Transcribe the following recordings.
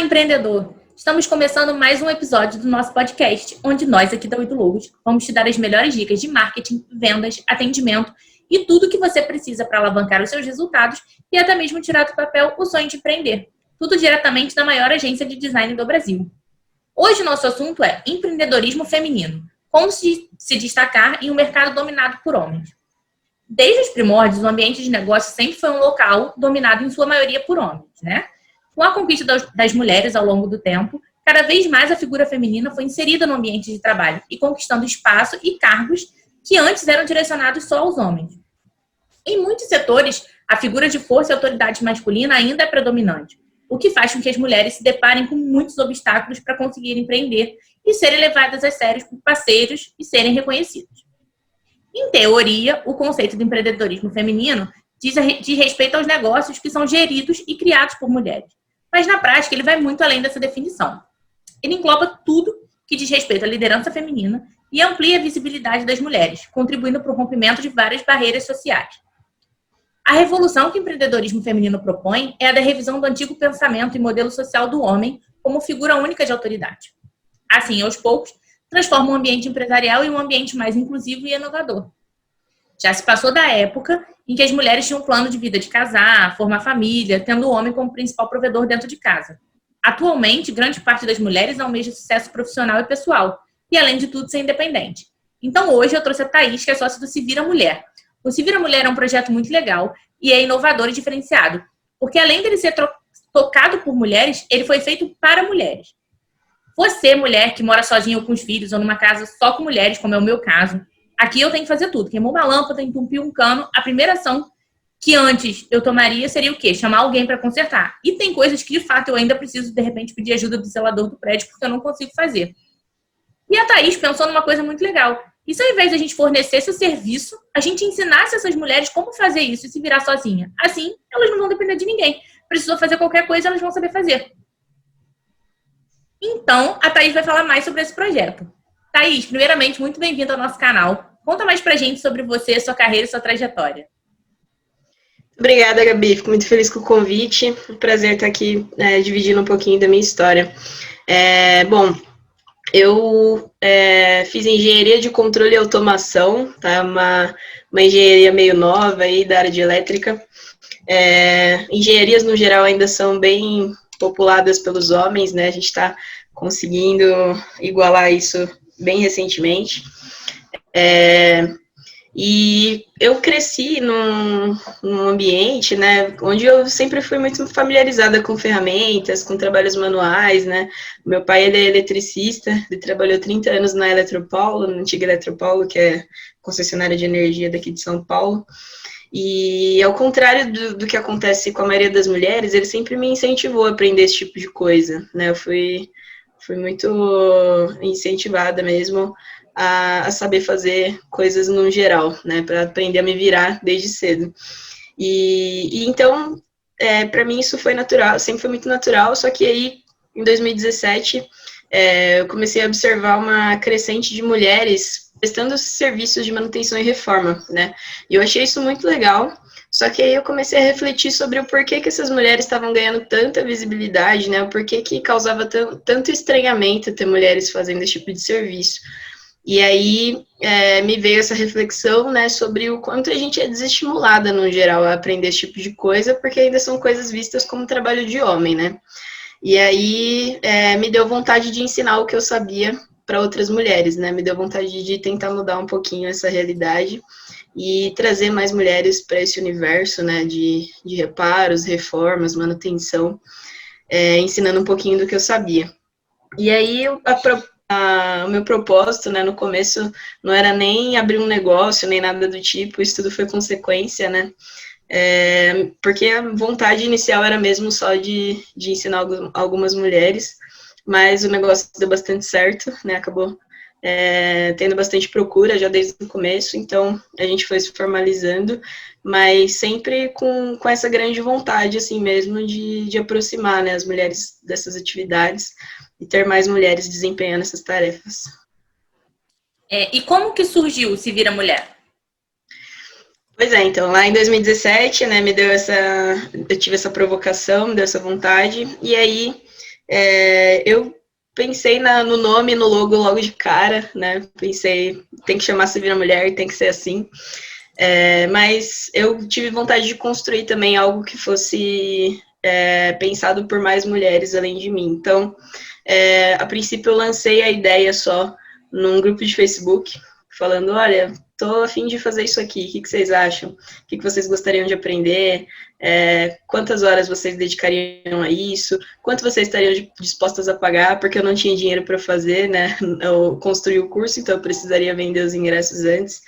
empreendedor! Estamos começando mais um episódio do nosso podcast, onde nós aqui da 8 Logos vamos te dar as melhores dicas de marketing, vendas, atendimento e tudo o que você precisa para alavancar os seus resultados e até mesmo tirar do papel o sonho de empreender. Tudo diretamente da maior agência de design do Brasil. Hoje o nosso assunto é empreendedorismo feminino. Como se destacar em um mercado dominado por homens. Desde os primórdios, o ambiente de negócio sempre foi um local dominado em sua maioria por homens, né? Com a conquista das mulheres ao longo do tempo, cada vez mais a figura feminina foi inserida no ambiente de trabalho e conquistando espaço e cargos que antes eram direcionados só aos homens. Em muitos setores, a figura de força e autoridade masculina ainda é predominante, o que faz com que as mulheres se deparem com muitos obstáculos para conseguirem empreender e serem levadas a sério por parceiros e serem reconhecidas. Em teoria, o conceito do empreendedorismo feminino diz respeito aos negócios que são geridos e criados por mulheres. Mas na prática, ele vai muito além dessa definição. Ele engloba tudo que diz respeito à liderança feminina e amplia a visibilidade das mulheres, contribuindo para o rompimento de várias barreiras sociais. A revolução que o empreendedorismo feminino propõe é a da revisão do antigo pensamento e modelo social do homem como figura única de autoridade. Assim, aos poucos, transforma o ambiente empresarial em um ambiente mais inclusivo e inovador. Já se passou da época em que as mulheres tinham um plano de vida de casar, formar família, tendo o homem como principal provedor dentro de casa. Atualmente, grande parte das mulheres almeja sucesso profissional e pessoal, e além de tudo, ser independente. Então, hoje eu trouxe a Thaís, que é sócia do Se Vira Mulher. O Se Vira Mulher é um projeto muito legal e é inovador e diferenciado, porque além dele ser tocado por mulheres, ele foi feito para mulheres. Você, mulher que mora sozinha ou com os filhos, ou numa casa só com mulheres, como é o meu caso, aqui eu tenho que fazer tudo. Queimou uma lâmpada, entupir um cano, a primeira ação que antes eu tomaria seria o quê? Chamar alguém para consertar. E tem coisas que, de fato, eu ainda preciso, de repente, pedir ajuda do zelador do prédio, porque eu não consigo fazer. E a Thaís pensou numa coisa muito legal. E se ao invés de a gente fornecer esse serviço, a gente ensinasse essas mulheres como fazer isso e se virar sozinha? Assim, elas não vão depender de ninguém. Precisou fazer qualquer coisa, elas vão saber fazer. Então, a Thaís vai falar mais sobre esse projeto. Thaís, primeiramente, muito bem-vinda ao nosso canal. Conta mais pra gente sobre você, sua carreira e sua trajetória. Obrigada, Gabi. Fico muito feliz com o convite. Um prazer estar aqui dividindo um pouquinho da minha história. Bom, eu fiz engenharia de controle e automação, tá? Uma engenharia meio nova aí da área de elétrica. Engenharias, no geral, ainda são bem populadas pelos homens, né? A gente está conseguindo igualar isso bem recentemente. E eu cresci num ambiente, né, onde eu sempre fui muito familiarizada com ferramentas, com trabalhos manuais, né. Meu pai, ele é eletricista, ele trabalhou 30 anos na Eletropaulo, na antiga Eletropaulo, que é concessionária de energia daqui de São Paulo. E ao contrário do que acontece com a maioria das mulheres, ele sempre me incentivou a aprender esse tipo de coisa, né? Eu fui muito incentivada mesmo a saber fazer coisas no geral, né? Para aprender a me virar desde cedo. E então, para mim isso foi natural, sempre foi muito natural, só que aí, em 2017, eu comecei a observar uma crescente de mulheres prestando serviços de manutenção e reforma, né? E eu achei isso muito legal, só que aí eu comecei a refletir sobre o porquê que essas mulheres estavam ganhando tanta visibilidade, né? O porquê que causava tanto estranhamento ter mulheres fazendo esse tipo de serviço. E aí me veio essa reflexão, né, sobre o quanto a gente é desestimulada, no geral, a aprender esse tipo de coisa, porque ainda são coisas vistas como trabalho de homem, né? E aí me deu vontade de ensinar o que eu sabia para outras mulheres, né? Me deu vontade de tentar mudar um pouquinho essa realidade e trazer mais mulheres para esse universo, né, de reparos, reformas, manutenção, ensinando um pouquinho do que eu sabia. E aí o meu propósito, né, no começo não era nem abrir um negócio, nem nada do tipo, isso tudo foi consequência, né, porque a vontade inicial era mesmo só de ensinar algumas mulheres, mas o negócio deu bastante certo, né, acabou tendo bastante procura já desde o começo, então a gente foi se formalizando, mas sempre com essa grande vontade, assim mesmo, de aproximar, né, as mulheres dessas atividades e ter mais mulheres desempenhando essas tarefas. E como que surgiu o Se Vira Mulher? Pois é, então, lá em 2017, né, eu tive essa provocação, me deu essa vontade, e aí Eu pensei no nome, no logo logo de cara, né? Pensei, tem que chamar Se Vira Mulher, tem que ser assim. Mas eu tive vontade de construir também algo que fosse pensado por mais mulheres além de mim. Então, a princípio eu lancei a ideia só num grupo de Facebook, falando, olha, tô a fim de fazer isso aqui, o que vocês acham? O que vocês gostariam de aprender? Quantas horas vocês dedicariam a isso? Quanto vocês estariam dispostas a pagar? Porque eu não tinha dinheiro para fazer, né? Eu construí o curso, então eu precisaria vender os ingressos antes.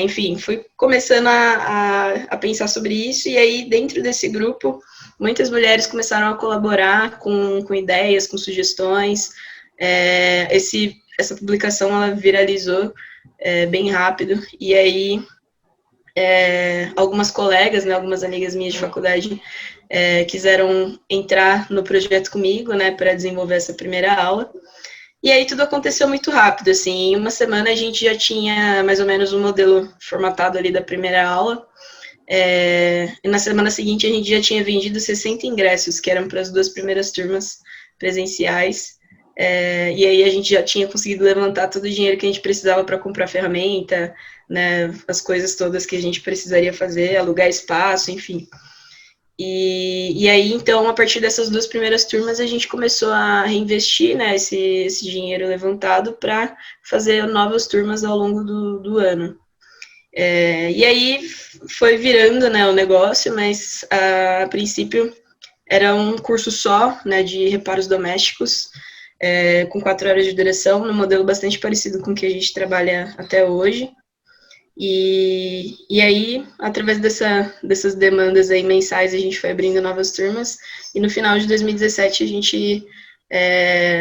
Enfim, fui começando a pensar sobre isso, e aí dentro desse grupo, muitas mulheres começaram a colaborar com ideias, com sugestões. Essa publicação ela viralizou bem rápido, e aí algumas colegas, né, algumas amigas minhas de faculdade quiseram entrar no projeto comigo, né, para desenvolver essa primeira aula. E aí tudo aconteceu muito rápido, assim, em uma semana a gente já tinha mais ou menos um modelo formatado ali da primeira aula, e na semana seguinte a gente já tinha vendido 60 ingressos, que eram para as 2 primeiras turmas presenciais, e aí a gente já tinha conseguido levantar todo o dinheiro que a gente precisava para comprar ferramenta, né, as coisas todas que a gente precisaria fazer, alugar espaço, enfim. E aí, então, a partir dessas 2 primeiras turmas, a gente começou a reinvestir, né, esse dinheiro levantado para fazer novas turmas ao longo do ano. E aí foi virando, né, o negócio, mas a princípio era um curso só, né, de reparos domésticos, com 4 horas de duração, num modelo bastante parecido com o que a gente trabalha até hoje. E aí, através dessas demandas aí mensais, a gente foi abrindo novas turmas, e no final de 2017 a gente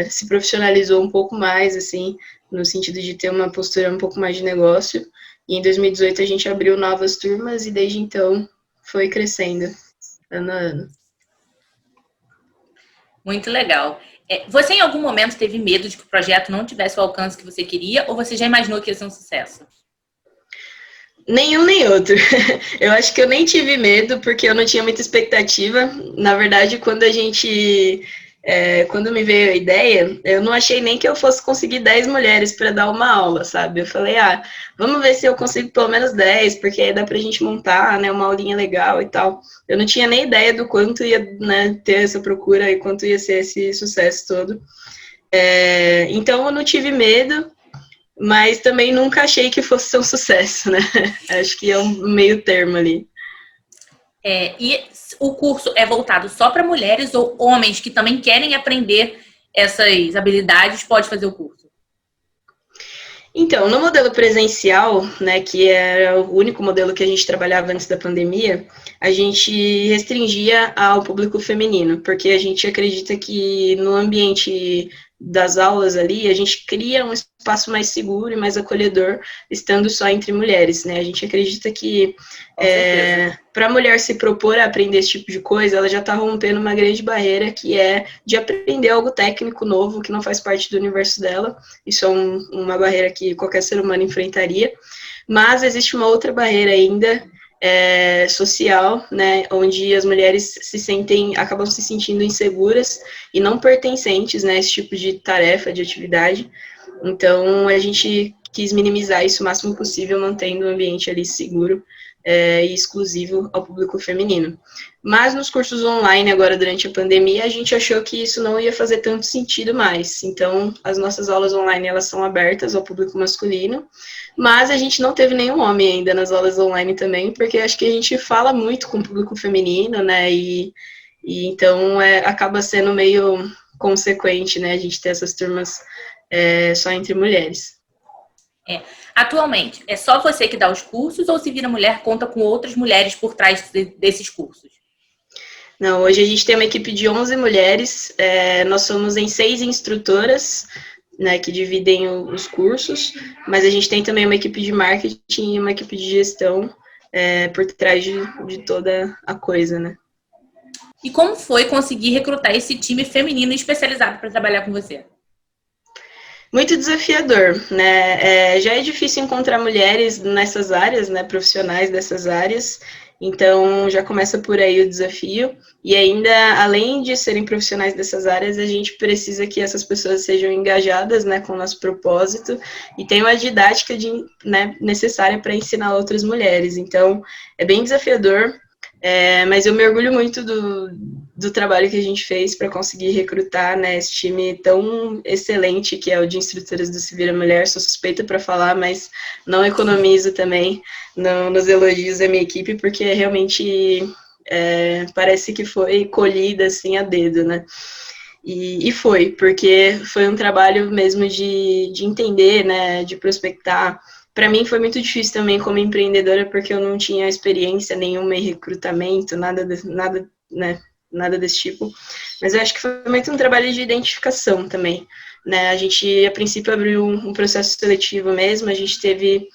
se profissionalizou um pouco mais, assim, no sentido de ter uma postura um pouco mais de negócio, e em 2018 a gente abriu novas turmas, e desde então foi crescendo, ano a ano. Muito legal. Você em algum momento teve medo de que o projeto não tivesse o alcance que você queria, ou você já imaginou que ia ser um sucesso? Nenhum nem outro. Eu acho que eu nem tive medo, porque eu não tinha muita expectativa. Na verdade, quando me veio a ideia, eu não achei nem que eu fosse conseguir 10 mulheres para dar uma aula, sabe? Eu falei, vamos ver se eu consigo pelo menos 10, porque aí dá pra gente montar, né, uma aulinha legal e tal. Eu não tinha nem ideia do quanto ia, né, ter essa procura e quanto ia ser esse sucesso todo. Então, eu não tive medo, mas também nunca achei que fosse ser um sucesso, né? Acho que é um meio termo ali. E o curso é voltado só para mulheres, ou homens que também querem aprender essas habilidades pode fazer o curso? Então, no modelo presencial, né, que era o único modelo que a gente trabalhava antes da pandemia, a gente restringia ao público feminino, porque a gente acredita que no ambiente das aulas ali, a gente cria um espaço mais seguro e mais acolhedor, estando só entre mulheres, né? A gente acredita que para a mulher se propor a aprender esse tipo de coisa, ela já está rompendo uma grande barreira, que é de aprender algo técnico novo, que não faz parte do universo dela. Isso é uma barreira que qualquer ser humano enfrentaria. Mas existe uma outra barreira ainda, social, né, onde as mulheres acabam se sentindo inseguras e não pertencentes, né, a esse tipo de tarefa, de atividade. Então, a gente quis minimizar isso o máximo possível, mantendo o ambiente ali seguro e exclusivo ao público feminino. Mas nos cursos online, agora durante a pandemia, a gente achou que isso não ia fazer tanto sentido mais. Então, as nossas aulas online, elas são abertas ao público masculino, mas a gente não teve nenhum homem ainda nas aulas online também, porque acho que a gente fala muito com o público feminino, né, e então acaba sendo meio consequente, né, a gente ter essas turmas só entre mulheres. Atualmente, é só você que dá os cursos, ou Se Vira Mulher conta com outras mulheres por trás desses cursos? Não, hoje a gente tem uma equipe de 11 mulheres, nós somos em 6 instrutoras, né, que dividem os cursos, mas a gente tem também uma equipe de marketing e uma equipe de gestão por trás de toda a coisa, né. E como foi conseguir recrutar esse time feminino especializado para trabalhar com você? Muito desafiador, né? Já é difícil encontrar mulheres nessas áreas, né, profissionais dessas áreas, Então, já começa por aí o desafio. E ainda, além de serem profissionais dessas áreas, a gente precisa que essas pessoas sejam engajadas, né, com o nosso propósito e tenham a didática né, necessária para ensinar outras mulheres. Então, é bem desafiador, mas eu me orgulho muito do trabalho que a gente fez para conseguir recrutar, né, esse time tão excelente que é o de instrutoras do Se Vira Mulher. Sou suspeita para falar, mas não economizo também nos elogios da minha equipe, porque realmente parece que foi colhida assim a dedo, né? E foi, porque foi um trabalho mesmo de entender, né, de prospectar. Para mim foi muito difícil também como empreendedora, porque eu não tinha experiência nenhuma em recrutamento, nada, né, nada desse tipo. Mas eu acho que foi muito um trabalho de identificação também, né? A gente, a princípio, abriu um processo seletivo mesmo, a gente teve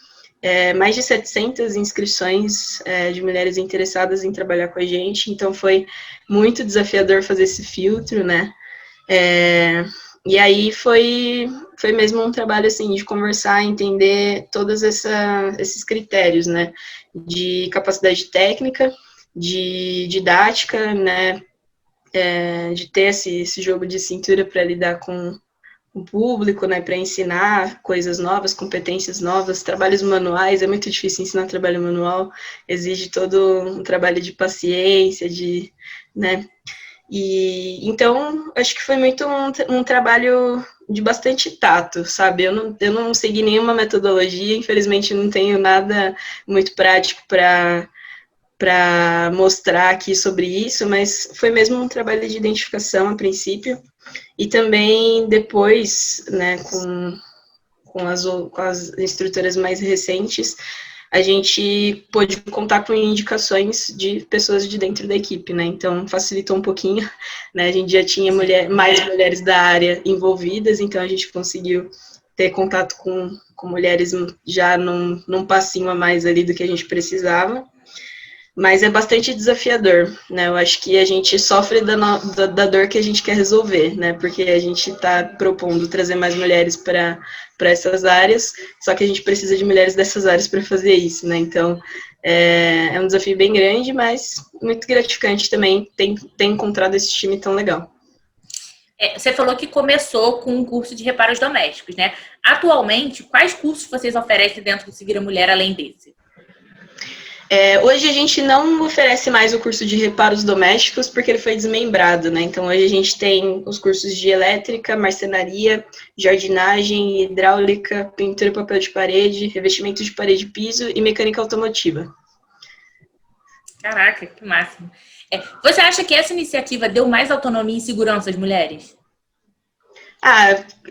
mais de 700 inscrições de mulheres interessadas em trabalhar com a gente, então foi muito desafiador fazer esse filtro, né? E aí foi mesmo um trabalho assim de conversar, entender todos esses critérios, né? De capacidade técnica, de didática, né? De ter esse jogo de cintura para lidar com o público, né, para ensinar coisas novas, competências novas, trabalhos manuais. É muito difícil ensinar trabalho manual, exige todo um trabalho de paciência, né, e então acho que foi muito um trabalho de bastante tato, sabe? Eu não segui nenhuma metodologia, infelizmente não tenho nada muito prático para mostrar aqui sobre isso, mas foi mesmo um trabalho de identificação a princípio, e também depois, né, com as instrutoras mais recentes, a gente pôde contar com indicações de pessoas de dentro da equipe, né? Então facilitou um pouquinho, né? A gente já tinha mais mulheres da área envolvidas, então a gente conseguiu ter contato com mulheres já num passinho a mais ali do que a gente precisava. Mas é bastante desafiador, né? Eu acho que a gente sofre da dor que a gente quer resolver, né? Porque a gente está propondo trazer mais mulheres para essas áreas, só que a gente precisa de mulheres dessas áreas para fazer isso, né? Então, é um desafio bem grande, mas muito gratificante também ter encontrado esse time tão legal. Você falou que começou com um curso de reparos domésticos, né? Atualmente, quais cursos vocês oferecem dentro do Se Vira Mulher além desse? Hoje a gente não oferece mais o curso de reparos domésticos porque ele foi desmembrado, né? Então hoje a gente tem os cursos de elétrica, marcenaria, jardinagem, hidráulica, pintura e papel de parede, revestimento de parede e piso e mecânica automotiva. Caraca, que máximo. Você acha que essa iniciativa deu mais autonomia e segurança às mulheres?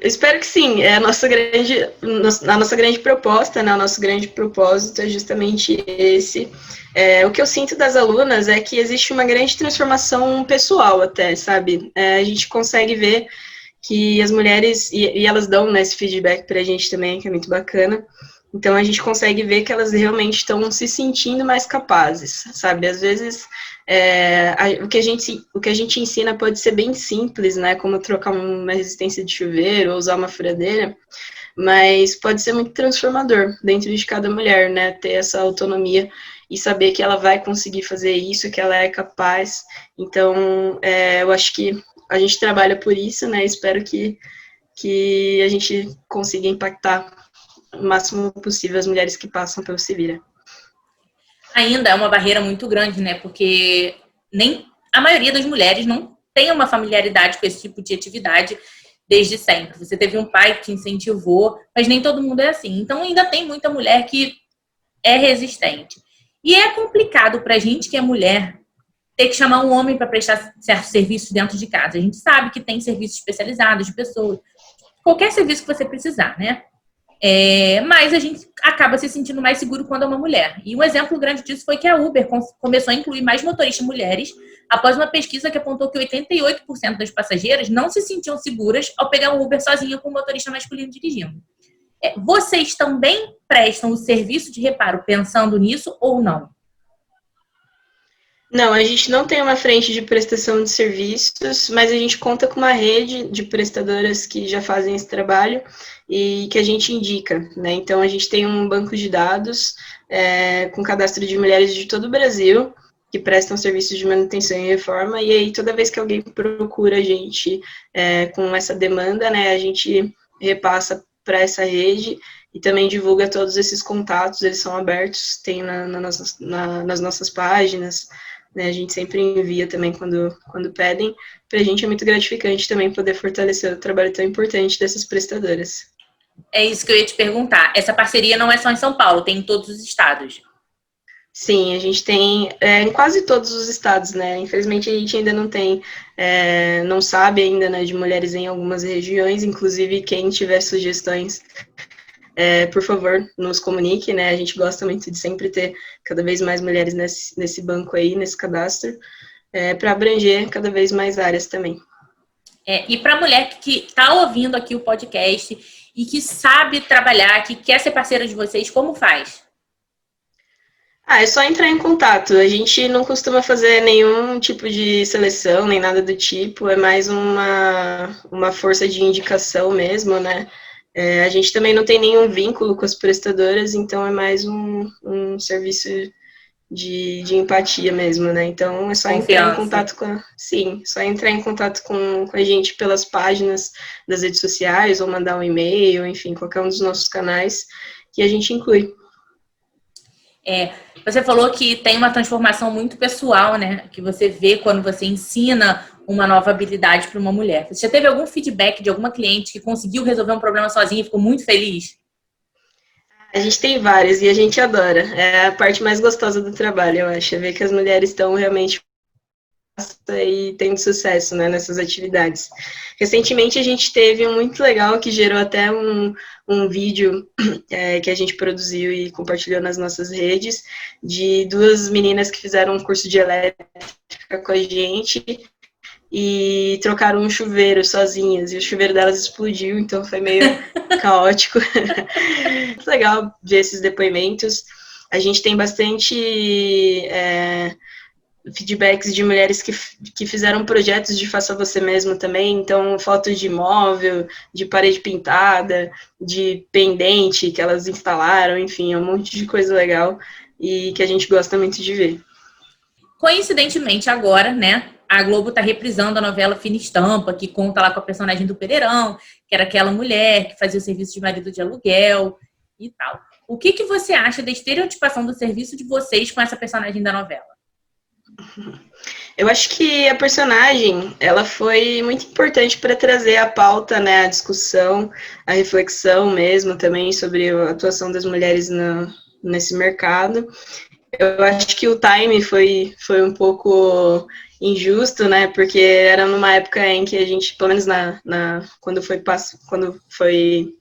Eu espero que sim. A nossa grande proposta, né, o nosso grande propósito é justamente esse. O que eu sinto das alunas é que existe uma grande transformação pessoal até, sabe? A gente consegue ver que as mulheres, e elas dão, né, esse feedback pra gente também, que é muito bacana. Então a gente consegue ver que elas realmente estão se sentindo mais capazes, sabe? Às vezes o que a gente ensina pode ser bem simples, né? Como trocar uma resistência de chuveiro ou usar uma furadeira, mas pode ser muito transformador dentro de cada mulher, né? Ter essa autonomia e saber que ela vai conseguir fazer isso, que ela é capaz. Então, eu acho que a gente trabalha por isso, né? Espero que a gente consiga impactar o máximo possível as mulheres que passam pelo Se Vira. Ainda é uma barreira muito grande, né? Porque nem a maioria das mulheres não tem uma familiaridade com esse tipo de atividade desde sempre. Você teve um pai que te incentivou, mas nem todo mundo é assim. Então ainda tem muita mulher que é resistente. E é complicado pra gente que é mulher ter que chamar um homem para prestar certos serviços dentro de casa. A gente sabe que tem serviços especializados de pessoas, qualquer serviço que você precisar, né? Mas a gente acaba se sentindo mais seguro quando é uma mulher. E um exemplo grande disso foi que a Uber começou a incluir mais motoristas mulheres após uma pesquisa que apontou que 88% das passageiras não se sentiam seguras ao pegar um Uber sozinha com um motorista masculino dirigindo. Vocês também prestam o serviço de reparo pensando nisso ou não? Não, a gente não tem uma frente de prestação de serviços, mas a gente conta com uma rede de prestadoras que já fazem esse trabalho e que a gente indica, né? Então, a gente tem um banco de dados com cadastro de mulheres de todo o Brasil que prestam serviços de manutenção e reforma, e aí toda vez que alguém procura a gente com essa demanda, né, a gente repassa para essa rede e também divulga todos esses contatos, eles são abertos, tem nas nossas páginas, né, a gente sempre envia também quando pedem. Para a gente é muito gratificante também poder fortalecer o trabalho tão importante dessas prestadoras. É isso que eu ia te perguntar. Essa parceria não é só em São Paulo, tem em todos os estados. Sim, a gente tem em quase todos os estados, né? Infelizmente a gente ainda não tem, não sabe ainda, né, de mulheres em algumas regiões, inclusive quem tiver sugestões, por favor, nos comunique, né? A gente gosta muito de sempre ter cada vez mais mulheres nesse banco aí, nesse cadastro, para abranger cada vez mais áreas também. E para a mulher que está ouvindo aqui o podcast e que sabe trabalhar, que quer ser parceira de vocês, como faz? É só entrar em contato. A gente não costuma fazer nenhum tipo de seleção, nem nada do tipo. É mais uma força de indicação mesmo, né? A gente também não tem nenhum vínculo com as prestadoras, então é mais um serviço de empatia mesmo, né? Então é só entrar em contato só entrar em contato com a gente pelas páginas das redes sociais, ou mandar um e-mail, enfim, qualquer um dos nossos canais que a gente inclui. Você falou que tem uma transformação muito pessoal, né? Que você vê quando você ensina uma nova habilidade para uma mulher. Você já teve algum feedback de alguma cliente que conseguiu resolver um problema sozinha e ficou muito feliz? A gente tem várias e a gente adora. É a parte mais gostosa do trabalho, eu acho. É ver que as mulheres estão realmente e tendo sucesso, né, nessas atividades. Recentemente a gente teve um muito legal que gerou até um vídeo que a gente produziu e compartilhou nas nossas redes, de duas meninas que fizeram um curso de elétrica com a gente e trocaram um chuveiro sozinhas, e o chuveiro delas explodiu, então foi meio caótico. Muito legal ver esses depoimentos. A gente tem bastante feedbacks de mulheres que fizeram projetos de faça você mesmo também, então fotos de móvel, de parede pintada, de pendente que elas instalaram, enfim, é um monte de coisa legal e que a gente gosta muito de ver. Coincidentemente agora, né, a Globo tá reprisando a novela Fina Estampa, que conta lá com a personagem do Pereirão, que era aquela mulher que fazia o serviço de marido de aluguel e tal. O que você acha da estereotipação do serviço de vocês com essa personagem da novela? Eu acho que a personagem, ela foi muito importante para trazer a pauta, né, a discussão, a reflexão mesmo também sobre a atuação das mulheres nesse mercado. Eu acho que o time foi um pouco injusto, né, porque era numa época em que a gente, pelo menos quando foi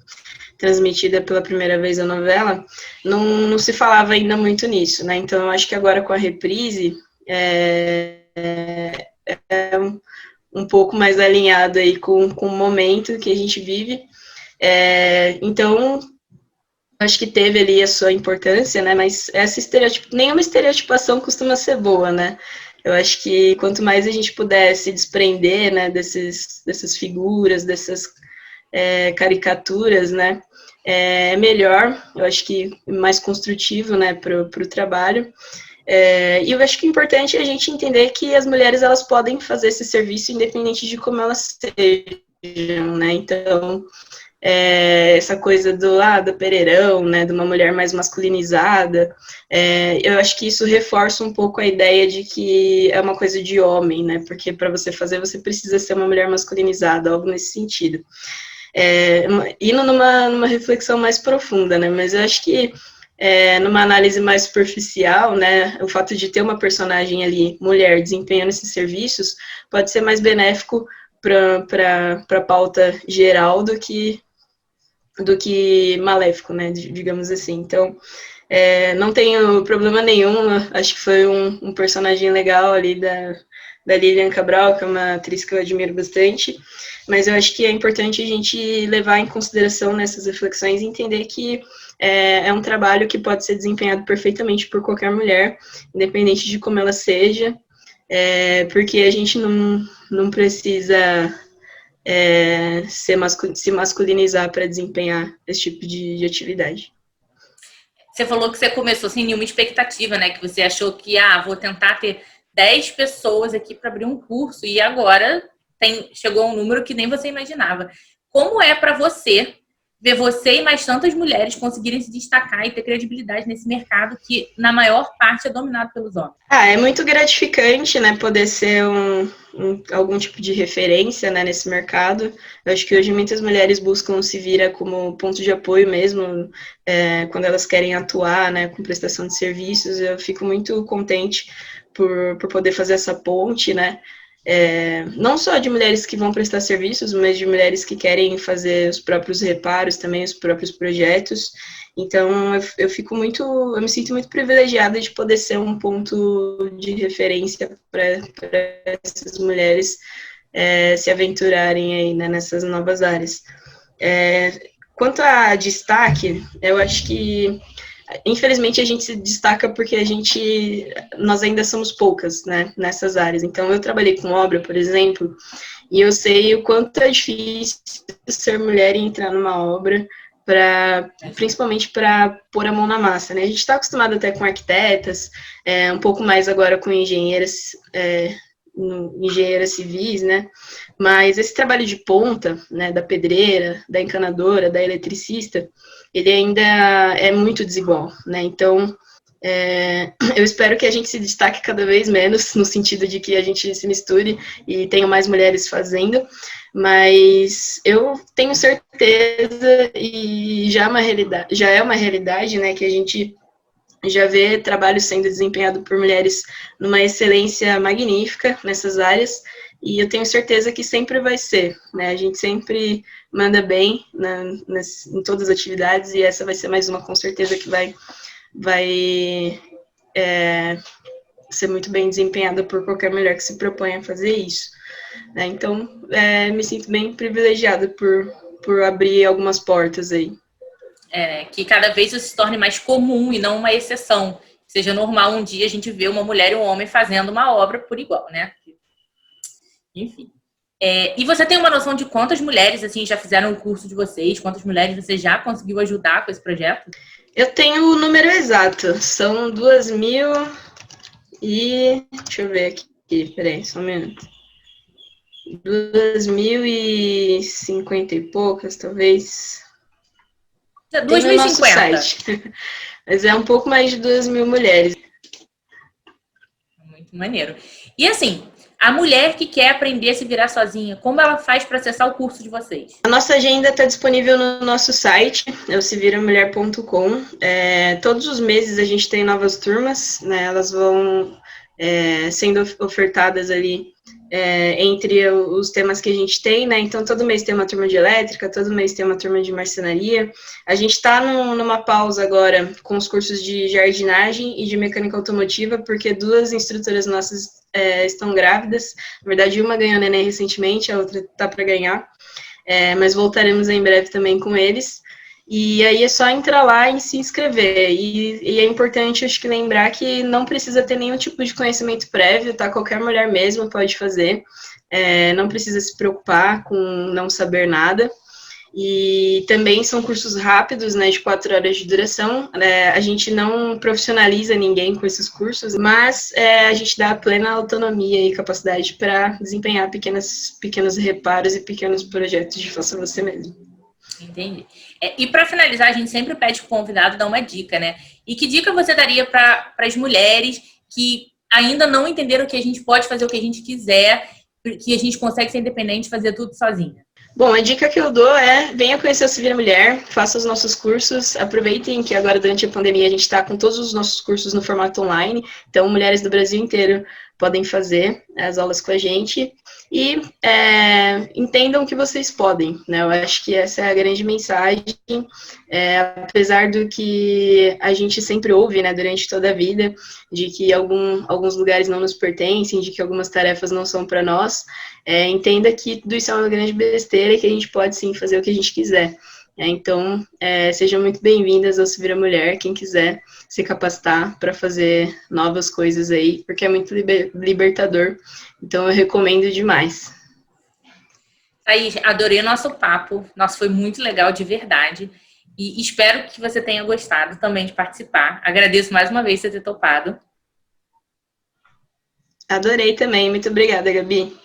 transmitida pela primeira vez a novela, não se falava ainda muito nisso, né, então eu acho que agora com a reprise um pouco mais alinhado aí com o momento que a gente vive. Então, acho que teve ali a sua importância, né? Mas nenhuma estereotipação costuma ser boa, né? Eu acho que quanto mais a gente puder se desprender, né, dessas figuras, dessas caricaturas, né, é melhor. Eu acho que mais construtivo, né, para o trabalho. E eu acho que é importante a gente entender que as mulheres elas podem fazer esse serviço independente de como elas sejam, né? Então, essa coisa do Pereirão, né, de uma mulher mais masculinizada, eu acho que isso reforça um pouco a ideia de que é uma coisa de homem, né? Porque para você fazer, você precisa ser uma mulher masculinizada, algo nesse sentido. Indo numa reflexão mais profunda, né? Mas eu acho que numa análise mais superficial, né, o fato de ter uma personagem ali, mulher, desempenhando esses serviços, pode ser mais benéfico para a pauta geral do que maléfico, né, digamos assim. Então, não tenho problema nenhum, acho que foi um personagem legal ali da Lilian Cabral, que é uma atriz que eu admiro bastante, mas eu acho que é importante a gente levar em consideração nessas reflexões e entender que é um trabalho que pode ser desempenhado perfeitamente por qualquer mulher, independente de como ela seja, porque a gente não precisa se masculinizar para desempenhar esse tipo de atividade. Você falou que você começou sem nenhuma expectativa, né? Que você achou que, vou tentar ter 10 pessoas aqui para abrir um curso e agora chegou a um número que nem você imaginava. Como é para você ver você e mais tantas mulheres conseguirem se destacar e ter credibilidade nesse mercado que, na maior parte, é dominado pelos homens? É muito gratificante, né, poder ser algum tipo de referência, né, nesse mercado. Eu acho que hoje muitas mulheres buscam se virar como ponto de apoio mesmo, quando elas querem atuar, né, com prestação de serviços. Eu fico muito contente por poder fazer essa ponte, né, não só de mulheres que vão prestar serviços, mas de mulheres que querem fazer os próprios reparos, também os próprios projetos. Então, eu me sinto muito privilegiada de poder ser um ponto de referência para essas mulheres se aventurarem aí, né, nessas novas áreas. Quanto a destaque, eu acho que infelizmente a gente se destaca porque nós ainda somos poucas, né, nessas áreas. Então, eu trabalhei com obra, por exemplo, e eu sei o quanto é difícil ser mulher e entrar numa obra, principalmente para pôr a mão na massa, né? A gente está acostumado até com arquitetas, um pouco mais agora com engenheiras civis, né? Mas esse trabalho de ponta, né, da pedreira, da encanadora, da eletricista, ele ainda é muito desigual, né? Então, eu espero que a gente se destaque cada vez menos, no sentido de que a gente se misture e tenha mais mulheres fazendo, mas eu tenho certeza, e já é uma realidade, né, que a gente já vê trabalho sendo desempenhado por mulheres numa excelência magnífica nessas áreas, e eu tenho certeza que sempre vai ser, né? A gente sempre manda bem em todas as atividades, e essa vai ser mais uma, com certeza, que vai ser muito bem desempenhada por qualquer mulher que se proponha a fazer isso, né? Então, me sinto bem privilegiada por abrir algumas portas aí. Que cada vez isso se torne mais comum e não uma exceção. Seja normal um dia a gente ver uma mulher e um homem fazendo uma obra por igual, né? Enfim. E você tem uma noção de quantas mulheres assim já fizeram o curso de vocês? Quantas mulheres você já conseguiu ajudar com esse projeto? Eu tenho o número exato. São 2.000 e... Deixa eu ver aqui. Peraí, só um minuto. 2.050 e poucas, talvez. 2.050. Mas é um pouco mais de 2.000 mulheres. Muito maneiro. E assim, a mulher que quer aprender a se virar sozinha, como ela faz para acessar o curso de vocês? A nossa agenda está disponível no nosso site, é o seviramulher.com. Todos os meses a gente tem novas turmas, né? Elas vão sendo ofertadas ali entre os temas que a gente tem, né? Então, todo mês tem uma turma de elétrica, todo mês tem uma turma de marcenaria. A gente está numa pausa agora com os cursos de jardinagem e de mecânica automotiva, porque 2 instrutoras nossas estão grávidas. Na verdade, uma ganhou neném recentemente, a outra está para ganhar. Mas voltaremos em breve também com eles. E aí é só entrar lá e se inscrever. E é importante, acho que, lembrar que não precisa ter nenhum tipo de conhecimento prévio, tá? Qualquer mulher mesmo pode fazer. Não precisa se preocupar com não saber nada. E também são cursos rápidos, né, de 4 horas de duração. A gente não profissionaliza ninguém com esses cursos, mas a gente dá plena autonomia e capacidade para desempenhar pequenos reparos e pequenos projetos de faça você mesmo. Entendi. E para finalizar, a gente sempre pede para o convidado dar uma dica, né? E que dica você daria para as mulheres que ainda não entenderam que a gente pode fazer o que a gente quiser, que a gente consegue ser independente e fazer tudo sozinha? Bom, a dica que eu dou venha conhecer a Se Vira Mulher, faça os nossos cursos, aproveitem que agora durante a pandemia a gente está com todos os nossos cursos no formato online, então mulheres do Brasil inteiro podem fazer as aulas com a gente e entendam que vocês podem, né? Eu acho que essa é a grande mensagem, apesar do que a gente sempre ouve, né, durante toda a vida, de que alguns lugares não nos pertencem, de que algumas tarefas não são para nós, entenda que tudo isso é uma grande besteira e que a gente pode sim fazer o que a gente quiser. Então, sejam muito bem-vindas ao Se Vira Mulher, quem quiser se capacitar para fazer novas coisas aí, porque é muito libertador. Então, eu recomendo demais. Thaís, adorei o nosso papo. Nossa, foi muito legal, de verdade. E espero que você tenha gostado também de participar. Agradeço mais uma vez você ter topado. Adorei também. Muito obrigada, Gabi.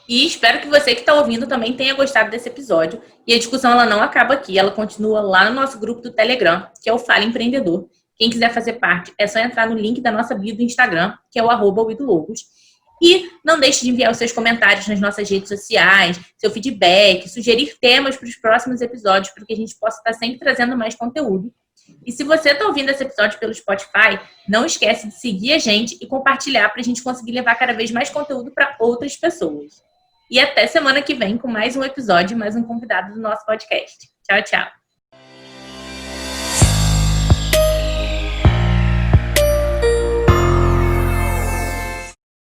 E espero que você que está ouvindo também tenha gostado desse episódio. E a discussão ela não acaba aqui, ela continua lá no nosso grupo do Telegram, que é o Fala Empreendedor. Quem quiser fazer parte, é só entrar no link da nossa bio do Instagram, que é o @oidologos. E não deixe de enviar os seus comentários nas nossas redes sociais, seu feedback, sugerir temas para os próximos episódios, para que a gente possa estar sempre trazendo mais conteúdo. E se você está ouvindo esse episódio pelo Spotify, não esquece de seguir a gente e compartilhar para a gente conseguir levar cada vez mais conteúdo para outras pessoas. E até semana que vem com mais um episódio, mais um convidado do nosso podcast. Tchau, tchau.